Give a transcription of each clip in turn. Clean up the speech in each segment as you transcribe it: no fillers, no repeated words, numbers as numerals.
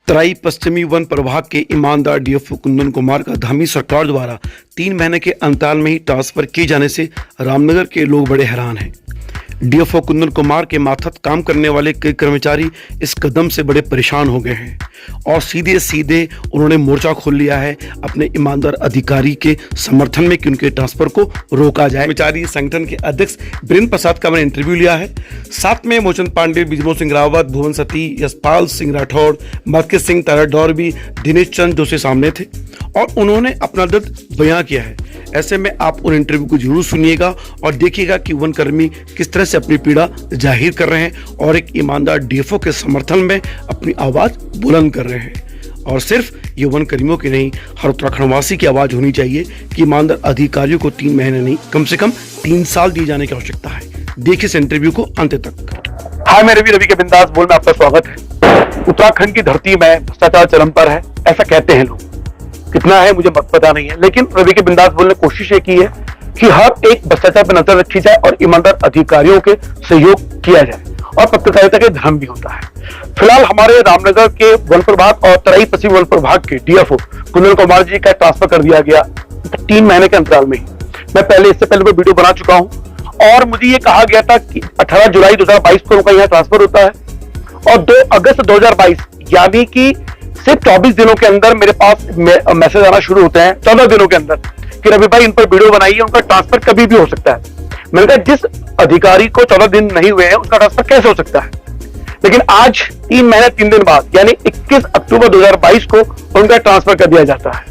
तराई पश्चिमी वन प्रभाग के ईमानदार डीएफओ कुंदन कुमार का धामी सरकार द्वारा 3 महीने के अंतराल में ही ट्रांसफर किए जाने से रामनगर के लोग बड़े हैरान हैं। डीएफओ कुंदन कुमार के मातहत काम करने वाले कई कर्मचारी इस कदम से बड़े परेशान हो गए हैं और सीधे सीधे उन्होंने मोर्चा खोल लिया है अपने ईमानदार अधिकारी के समर्थन में कि उनके ट्रांसफर को रोका जाए। कर्मचारी संगठन के अध्यक्ष बीरेंद्र प्रसाद का मैंने इंटरव्यू लिया है। साथ में मोचन पांडे, बिजमोह सिंह रावत, भुवन सती, यशपाल सिंह राठौड़, मधुकर सिंह ताराडौर भी दिनेश चंद जोशी सामने थे और उन्होंने अपना दर्द बयां किया है। ऐसे में आप उन इंटरव्यू को जरूर सुनिएगा और देखिएगा कि वन कर्मी किस तरह से अपनी पीड़ा जाहिर कर रहे हैं और एक ईमानदार डीएफओ के समर्थन में अपनी आवाज बुलंद कर रहे हैं। और सिर्फ ये वन कर्मियों की नहीं, हर उत्तराखंड वासी की आवाज होनी चाहिए कि ईमानदार अधिकारियों को 3 महीने नहीं, कम से कम 3 साल दिए जाने की आवश्यकता है। देखिए इस इंटरव्यू को अंत तक। हाय, मैं रवि के बिंदास बोल में आपका स्वागत है। उत्तराखंड की धरती में भ्रष्टाचार चरम पर है, ऐसा कहते हैं लोग। कितना है मुझे पता नहीं है, लेकिन रवि के बिंदास बोल ने कोशिश ये की है कि हर एक भ्रष्टाचार पर नजर रखी जाए और ईमानदार अधिकारियों के सहयोग किया जाए और पत्रकारिता के धर्म भी होता है। फिलहाल हमारे रामनगर के वन प्रभाग और तराई पश्चिमी वन प्रभाग के डीएफओ कुंदन कुमार जी का ट्रांसफर कर दिया गया 3 महीने के अंतराल में ही। मैं इससे पहले वो वीडियो बना चुका हूं और मुझे ये कहा गया था कि 18 जुलाई 2022 को उनका यहाँ ट्रांसफर होता है और 2 अगस्त 2022 यानी कि सिर्फ 24 दिनों के अंदर मेरे पास मैसेज आना शुरू होते हैं, 14 दिनों के अंदर, कि रवि भाई इन पर वीडियो बनाइए, उनका ट्रांसफर कभी भी हो सकता है। मैंने कहा जिस अधिकारी को 14 दिन नहीं हुए हैं उसका ट्रांसफर कैसे हो सकता है। लेकिन आज 3 महीने 3 दिन बाद यानी 21 अक्टूबर 2022 को उनका ट्रांसफर कर दिया जाता है।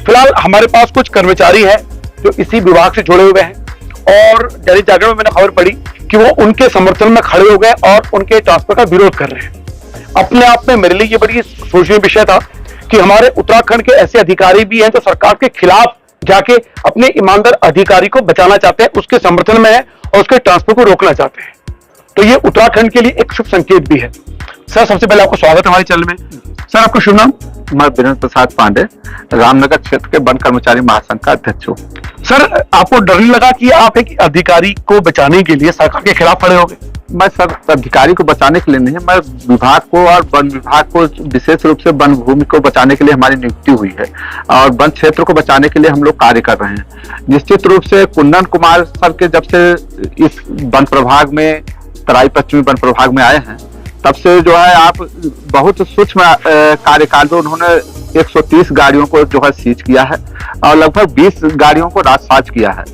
फिलहाल हमारे पास कुछ कर्मचारी हैं जो इसी विभाग से जुड़े हुए हैं और दैनिक जागरण में मैंने खबर पढ़ी कि वो उनके समर्थन में खड़े हो गए और उनके ट्रांसफर का विरोध कर रहे हैं। अपने आप में मेरे लिए ये बड़ी सोचनीय विषय था कि हमारे उत्तराखंड के ऐसे अधिकारी भी हैं जो सरकार के खिलाफ जाके अपने ईमानदार अधिकारी को बचाना चाहते हैं, उसके समर्थन में है और उसके ट्रांसफर को रोकना चाहते हैं। तो ये उत्तराखंड के लिए एक शुभ संकेत भी है। सर, सबसे पहले आपको स्वागत है हमारे चैनल में। सर, आपका शुभ नाम? मैं बीरेंद्र प्रसाद पांडे, रामनगर क्षेत्र के वन कर्मचारी महासंघ का अध्यक्ष हूँ। सर, आपको डर नहीं लगा कि आप एक अधिकारी को बचाने के लिए सरकार के खिलाफ खड़े हो गए? मैं सर अधिकारी को बचाने के लिए नहीं, मैं विभाग को और वन विभाग को विशेष रूप से वन भूमि को बचाने के लिए हमारी नियुक्ति हुई है और वन क्षेत्र को बचाने के लिए हम लोग कार्य कर रहे हैं। निश्चित रूप से कुंदन कुमार सर के जब से इस वन प्रभाग में, तराई पश्चिमी वन प्रभाग में आए हैं, तब से जो है आप बहुत सूक्ष्म कार्यकाल में उन्होंने 130 गाड़ियों को जो है सीज किया है और लगभग 20 गाड़ियों को राजसाज किया है।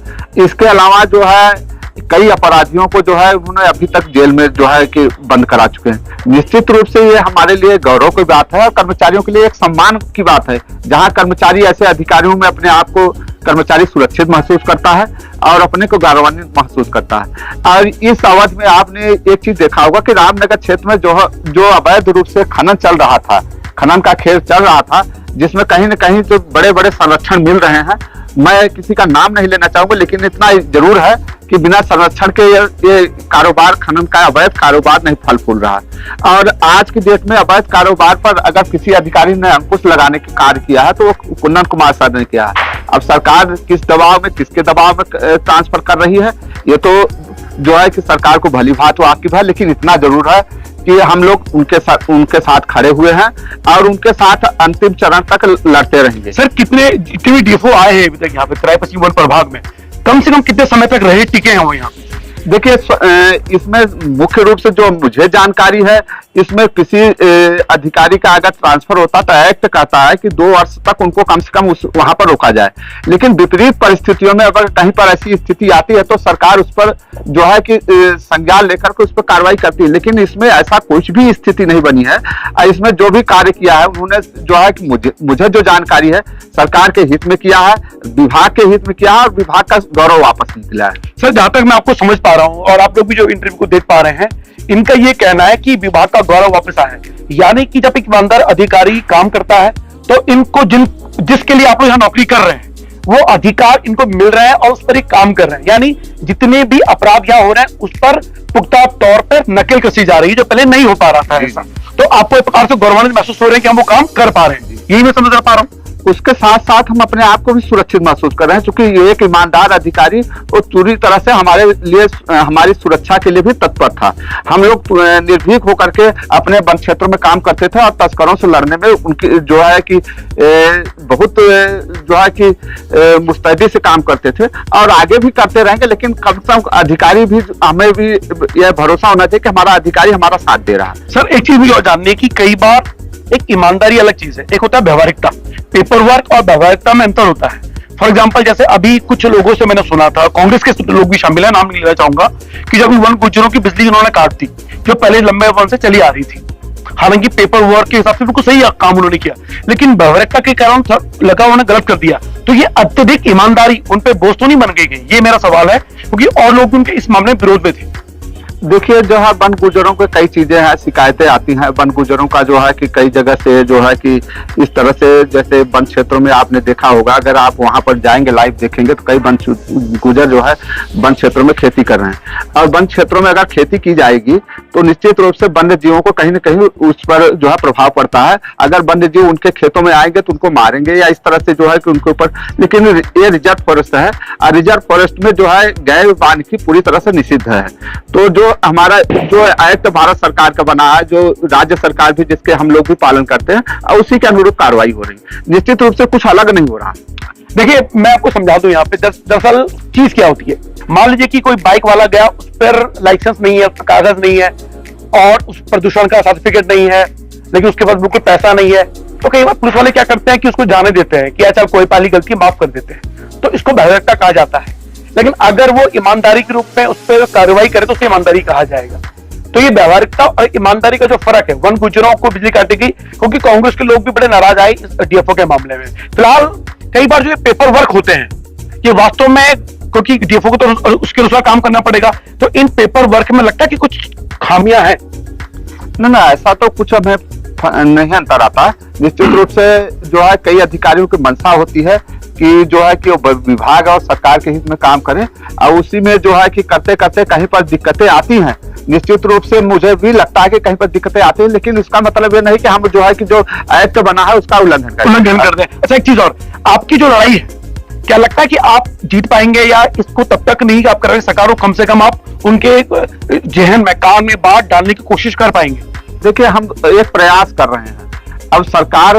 इसके अलावा जो है कई अपराधियों को जो है उन्होंने अभी तक जेल में जो है कि बंद करा चुके हैं। निश्चित रूप से ये हमारे लिए गौरव की बात है और कर्मचारियों के लिए एक सम्मान की बात है, जहां कर्मचारी ऐसे अधिकारियों में अपने आप को कर्मचारी सुरक्षित महसूस करता है और अपने को गौरवान्वित महसूस करता है। और इस अवधि में आपने एक चीज देखा होगा कि रामनगर क्षेत्र में जो अवैध रूप से खनन चल रहा था, खनन का खेल चल रहा था, जिसमें कहीं न कहीं जो बड़े बड़े संरक्षण मिल रहे हैं, मैं किसी का नाम नहीं लेना चाहूंगा, लेकिन इतना जरूर है कि बिना संरक्षण के ये कारोबार, खनन का अवैध कारोबार नहीं फल फूल रहा है। और आज की डेट में अवैध कारोबार पर अगर किसी अधिकारी ने अंकुश लगाने का कार्य किया है तो वो कुंदन कुमार सर ने किया है। अब सरकार किस दबाव में, किसके दबाव में ट्रांसफर कर रही है, ये तो जो है कि सरकार को भली भांति वाकिफ है, लेकिन इतना जरूर है कि हम लोग उनके साथ खड़े हुए हैं और उनके साथ अंतिम चरण तक लड़ते रहेंगे। सर, जितने भी डीएफओ आए हैं अभी तक यहाँ पे तराई पश्चिमी वन प्रभाग में, कम से कम कितने समय तक रहे, टिके हैं वो यहाँ? देखिए, इसमें मुख्य रूप से जो मुझे जानकारी है, इसमें किसी अधिकारी का अगर ट्रांसफर होता तो एक्ट कहता है कि 2 वर्ष तक उनको कम से कम वहां पर रोका जाए। लेकिन विपरीत परिस्थितियों में अगर कहीं पर ऐसी स्थिति आती है तो सरकार उस पर जो है कि संज्ञान लेकर के उस पर कार्रवाई करती है। लेकिन इसमें ऐसा कुछ भी स्थिति नहीं बनी है। इसमें जो भी कार्य किया है उन्होंने जो है कि मुझे जो जानकारी है सरकार के हित में किया है, विभाग के हित में किया है और विभाग का गौरव वापस निकला है। सर, जहां तक मैं आपको समझ पा रहा हूं और आप लोग भी जो इंटरव्यू को देख पा रहे हैं, इनका ये कहना है कि विभाग का गौरव वापस आया है। यानी कि जब एक ईमानदार अधिकारी काम करता है तो इनको जिसके लिए आप लोग यहाँ नौकरी कर रहे हैं वो अधिकार इनको मिल रहे हैं और उस पर एक काम कर रहे हैं। यानी जितने भी अपराध यहाँ हो रहे हैं उस पर पुख्ता तौर पर नकेल कसी जा रही है, जो पहले नहीं हो पा रहा था ऐसा। तो आपको एक प्रकार से गौरवान्वित महसूस हो रहे हैं कि हम वो काम कर पा रहे हैं, यही मैं समझ पा रहा हूँ। उसके साथ साथ हम अपने आप को भी सुरक्षित महसूस कर रहे हैं, क्योंकि ये एक ईमानदार अधिकारी और पूरी तरह से हमारे लिए, हमारी सुरक्षा के लिए भी तत्पर था। हम लोग निर्भीक होकर के अपने वन क्षेत्रों में काम करते थे और तस्करों से लड़ने में उनकी जो है कि बहुत जो है कि मुस्तैदी से काम करते थे और आगे भी करते रहेंगे। लेकिन कम से कम अधिकारी भी, हमें भी यह भरोसा होना चाहिए कि हमारा अधिकारी हमारा साथ दे रहा है। सर एक चीज भी और जानने की, कई बार एक ईमानदारी अलग चीज है, एक होता है व्यवहारिकता। पेपर वर्क और व्यवहारिकता में अंतर होता है। फॉर एग्जाम्पल जैसे अभी कुछ लोगों से मैंने सुना था, कांग्रेस के लोग भी शामिल है, नाम नहीं लेना चाहूंगा, कि जब वन गुज्जरों की बिजली उन्होंने काट दी जो पहले लंबे वन से चली आ रही थी। हालांकि पेपर वर्क के हिसाब से बिल्कुल सही काम उन्होंने किया, लेकिन व्यवहारिकता के कारण लगा उन्होंने गलत कर दिया। तो ये अत्यधिक ईमानदारी उन पे बोझ तो नहीं बन गई? ये मेरा सवाल है, क्योंकि और लोग उनके इस मामले में विरोध में थे। देखिए, जो है वन गुजरों के कई चीजें हैं, शिकायतें आती हैं वन गुजरों का, जो है कि कई जगह से जो है कि इस तरह से, जैसे वन क्षेत्रों में आपने देखा होगा, अगर आप वहां पर जाएंगे लाइव देखेंगे तो कई वन गुजर जो है वन क्षेत्रों में खेती कर रहे हैं। और वन क्षेत्रों में अगर खेती की जाएगी तो निश्चित रूप से वन्य जीवों को कहीं ना कहीं उस पर जो है प्रभाव पड़ता है। अगर वन्य जीव उनके खेतों में आएंगे तो उनको मारेंगे या इस तरह से जो है कि उनके ऊपर, लेकिन ये रिजर्व फॉरेस्ट है और रिजर्व फॉरेस्ट में जो है गैर वानिकी पूरी तरह से निषिद्ध है। तो जो हमारा जो एक्ट भारत सरकार का बना है, जो राज्य सरकार भी, जिसके हम लोग भी पालन करते हैं, और उसी के अनुरूप कार्रवाई हो रही है। निश्चित रूप से कुछ अलग नहीं हो रहा। देखिए मैं आपको समझा दूं यहाँ पे, दरअसल चीज क्या होती है। मान लीजिए कि कोई बाइक वाला गया, उस पर लाइसेंस नहीं है, कागज नहीं है और उस प्रदूषण का सर्टिफिकेट नहीं है, लेकिन उसके पास बिल्कुल पैसा नहीं है, तो कई बार पुलिस वाले क्या करते हैं कि उसको जाने देते हैं कि अच्छा कोई पहली गलती माफ कर देते हैं। तो इसको व्यवहारिकता कहा जाता है। लेकिन अगर वो ईमानदारी के रूप में उस पर कार्रवाई करे तो उसे ईमानदारी कहा जाएगा। तो ये व्यवहारिकता और ईमानदारी का जो फर्क है, वन गुज्जरों को बिजली काटेगी, क्योंकि कांग्रेस के लोग भी बड़े नाराज आए इस डीएफओ के मामले में। फिलहाल कई बार जो ये पेपर वर्क होते हैं, ये वास्तव में, क्योंकि डीएफओ को तो उसके अनुसार काम करना पड़ेगा, तो इन पेपर वर्क में लगता है कि कुछ खामियां हैं। ना ऐसा तो कुछ हमें नहीं अंतर आता। निश्चित रूप से जो है कई अधिकारियों की मंशा होती है कि जो है कि वो विभाग और सरकार के हित में काम करें, और उसी में जो है कि करते करते कहीं पर दिक्कतें आती हैं। निश्चित रूप से मुझे भी लगता है कि कहीं पर दिक्कतें आती हैं, लेकिन इसका मतलब ये नहीं कि हम जो है कि जो एक्ट बना है उसका उल्लंघन कर दें। अच्छा एक चीज और, आपकी जो लड़ाई है, क्या लगता है कि आप जीत पाएंगे, या इसको तब तक नहीं आप कर रहे सरकार को, कम से कम आप उनके जहन में, कान में बात डालने की कोशिश कर पाएंगे? देखिए, हम एक प्रयास कर रहे हैं। अब सरकार,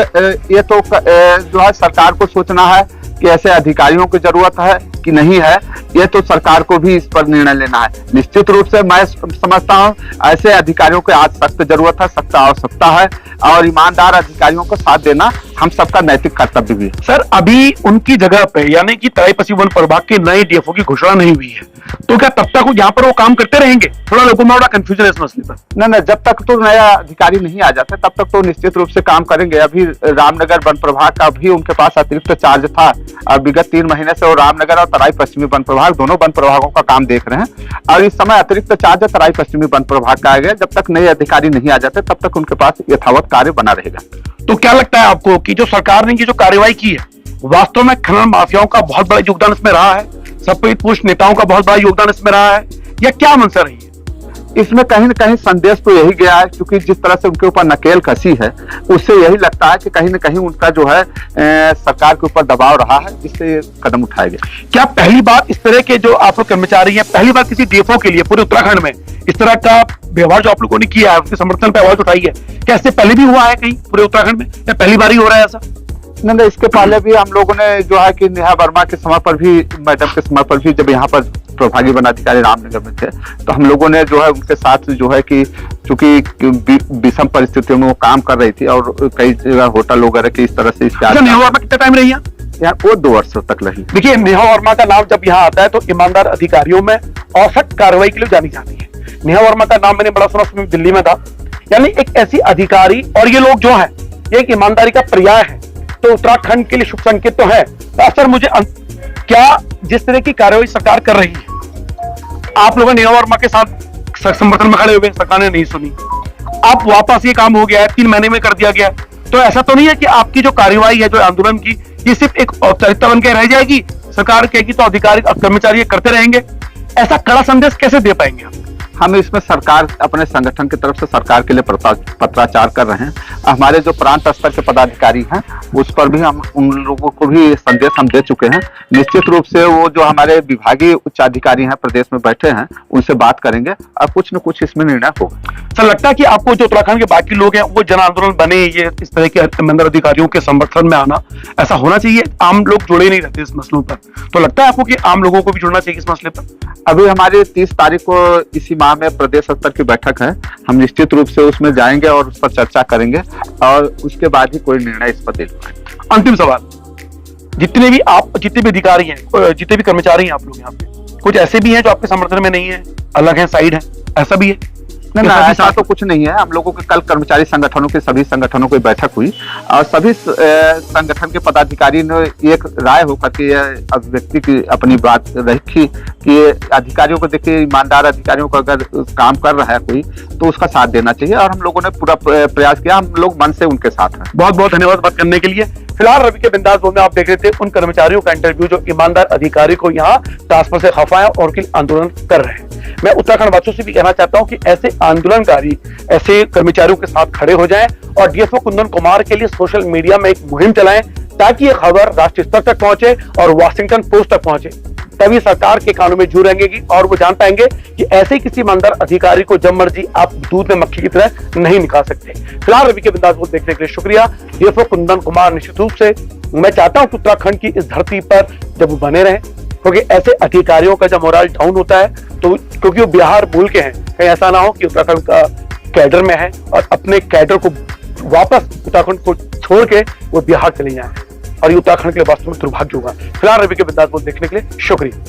ये तो जो है सरकार को सोचना है कि ऐसे अधिकारियों की जरूरत है कि नहीं है, ये तो सरकार को भी इस पर निर्णय लेना है। निश्चित रूप से मैं समझता हूँ ऐसे अधिकारियों की आज सख्त जरूरत है, सख्त आवश्यकता है, और ईमानदार अधिकारियों को साथ देना हम सबका नैतिक कर्तव्य भी है। सर अभी उनकी जगह पे, यानी कि तराई पश्चिमी वन प्रभाग के नए डीएफओ की घोषणा नहीं हुई है, तो क्या तब तक यहाँ पर वो काम करते रहेंगे? थोड़ा लोगों में बड़ा कंफ्यूजन है इस मसले पर। नहीं, जब तक तो नया अधिकारी नहीं आ जाता तब तक तो निश्चित रूप से काम करेंगे। अभी रामनगर वन प्रभाग का भी उनके पास अतिरिक्त चार्ज था, और विगत 3 महीने से वो रामनगर और तराई पश्चिमी वन प्रभाग दोनों वन प्रभागों का काम देख रहे हैं, और इस समय अतिरिक्त चार्ज तराई पश्चिमी वन प्रभाग का आ गया। जब तक नए अधिकारी नहीं आ जाते तब तक उनके पास यथावत कार्य बना रहेगा। तो क्या लगता है आपको कि जो सरकार ने की जो कार्रवाई की है, वास्तव में खनन माफियाओं का बहुत बड़ा योगदान इसमें रहा है, सप्तपुरुष नेताओं का बहुत बड़ा योगदान इसमें रहा है, या क्या मंशा रही है? इसमें कहीं न कहीं संदेश तो यही गया है, क्योंकि जिस तरह से उनके ऊपर नकेल कसी है, उससे यही लगता है कि कहीं न कहीं उनका जो है सरकार के ऊपर दबाव रहा है, जिससे कदम उठाया गया। क्या पहली बार इस तरह के जो आप लोग कर्मचारी हैं, पहली बार किसी डीएफओ के लिए पूरे उत्तराखंड में इस तरह का व्यवहार जो आप लोगों ने किया है, उसके समर्थन पे आवाज उठाई है, क्या इससे पहले भी हुआ है कहीं पूरे उत्तराखंड में, या पहली बार ही हो रहा है ऐसा? नहीं, इसके पहले भी हम लोगों ने जो है कि नेहा वर्मा के समय पर भी, मैडम के समय पर भी, जब यहाँ पर प्रभागी वनाधिकारी रामनगर में थे, तो हम लोगों ने जो है उनके साथ जो है कि चूंकि विषम परिस्थितियों में वो काम कर रही थी, और कई जगह होटल वगैरह की इस तरह से। नेहा वर्मा कितना टाइम रही है यहाँ? वो 2 वर्षों तक रही। देखिए, नेहा वर्मा का नाम जब यहाँ आता है तो ईमानदार अधिकारियों में औसत कार्रवाई के लिए जानी जाती है। नेहा वर्मा का नाम मैंने बड़ा सुना, दिल्ली में था। यानी एक ऐसी अधिकारी, और ये लोग जो है एक ईमानदारी का पर्याय है, तो उत्तराखंड के लिए शुभ संकेत तो है। तो सर मुझे क्या जिस तरह की कार्रवाई सरकार कर रही है, आप लोग नेहा वर्मा के साथ समर्थन में खड़े हुए, सरकार ने नहीं सुनी, अब वापस ये काम हो गया है, 3 महीने में कर दिया गया, तो ऐसा तो नहीं है कि आपकी जो कार्रवाई है, जो आंदोलन की, ये सिर्फ एक औपचारिकता बन के रह जाएगी, सरकार कहेगी तो अधिकारी कर्मचारी करते रहेंगे? ऐसा कड़ा संदेश कैसे दे पाएंगे आप? हम इसमें सरकार अपने संगठन की तरफ से सरकार के लिए पत्राचार कर रहे हैं। हमारे जो प्रांत स्तर के पदाधिकारी हैं उस पर भी हम उन लोगों को भी संदेश हम दे चुके हैं। निश्चित रूप से वो जो हमारे विभागीय उच्चाधिकारी हैं प्रदेश में बैठे हैं उनसे बात करेंगे और कुछ न कुछ इसमें निर्णय होगा। सर, लगता है कि आपको जो उत्तराखंड के बाकी लोग हैं वो जन आंदोलन बने, ये इस तरह के अंदर अधिकारियों के समर्थन में आना ऐसा होना चाहिए? आम लोग जुड़े नहीं रहते इस मसलों पर, तो लगता है आपको कि आम लोगों को भी जुड़ना चाहिए इस मसले पर? अभी हमारी 30 तारीख को इसी माह में प्रदेश स्तर की बैठक है। हम निश्चित रूप से उसमें जाएंगे और उस पर चर्चा करेंगे और उसके बाद ही कोई निर्णय इस पर ले पाएंगे। अंतिम सवाल, जितने भी अधिकारी हैं, जितने भी कर्मचारी हैं आप लोग यहाँ पे, कुछ ऐसे भी हैं जो आपके समर्थन में नहीं है, अलग हैं, साइड है, ऐसा भी है? नहीं, ऐसा तो कुछ नहीं है। हम लोगों के कल कर्मचारी संगठनों के सभी संगठनों की बैठक हुई और सभी संगठन के पदाधिकारी ने एक राय होकर के यह अभिव्यक्ति की अपनी बात रखी कि अधिकारियों को देखिए, ईमानदार अधिकारियों को अगर काम कर रहा है कोई तो उसका साथ देना चाहिए और हम लोगों ने पूरा प्रयास किया। हम लोग मन से उनके साथ हैं। बहुत बहुत धन्यवाद बात करने के लिए। फिलहाल रवि के बिंदास बोल में आप देख रहे थे उन कर्मचारियों का इंटरव्यू जो ईमानदार अधिकारी को यहाँ ट्रांसफर से खफा है और उनके आंदोलन कर रहे हैं। मैं उत्तराखंड वासियों से भी कहना चाहता हूं कि ऐसे आंदोलनकारी ऐसे कर्मचारियों के साथ खड़े हो जाएं और डीएफओ कुंदन कुमार के लिए सोशल मीडिया में एक मुहिम चलाएं ताकि ये खबर राष्ट्रीय स्तर तक पहुंचे और वाशिंगटन पोस्ट तक पहुंचे। तभी सरकार के कानों में जू रहेंगी और वो जान पाएंगे कि ऐसे किसी ईमानदार अधिकारी को जब मर्जी आप दूध में मक्खी की तरह नहीं निकाल सकते। फिलहाल रवि के बिंदास बोल देखने के लिए शुक्रिया। डीएफओ कुंदन कुमार निश्चित रूप से मैं चाहता हूं कि उत्तराखंड की इस धरती पर जब वो बने रहे, क्योंकि ऐसे अधिकारियों का जब मोरल डाउन होता है तो क्योंकि वो बिहार मूल के हैं, कहीं ऐसा ना हो कि उत्तराखंड का कैडर में है और अपने कैडर को वापस उत्तराखंड को छोड़ के वो बिहार चले जाए और ये उत्तराखंड के लिए वास्तव में दुर्भाग्य होगा। फिलहाल रवि के बिंदास बोल देखने के लिए शुक्रिया।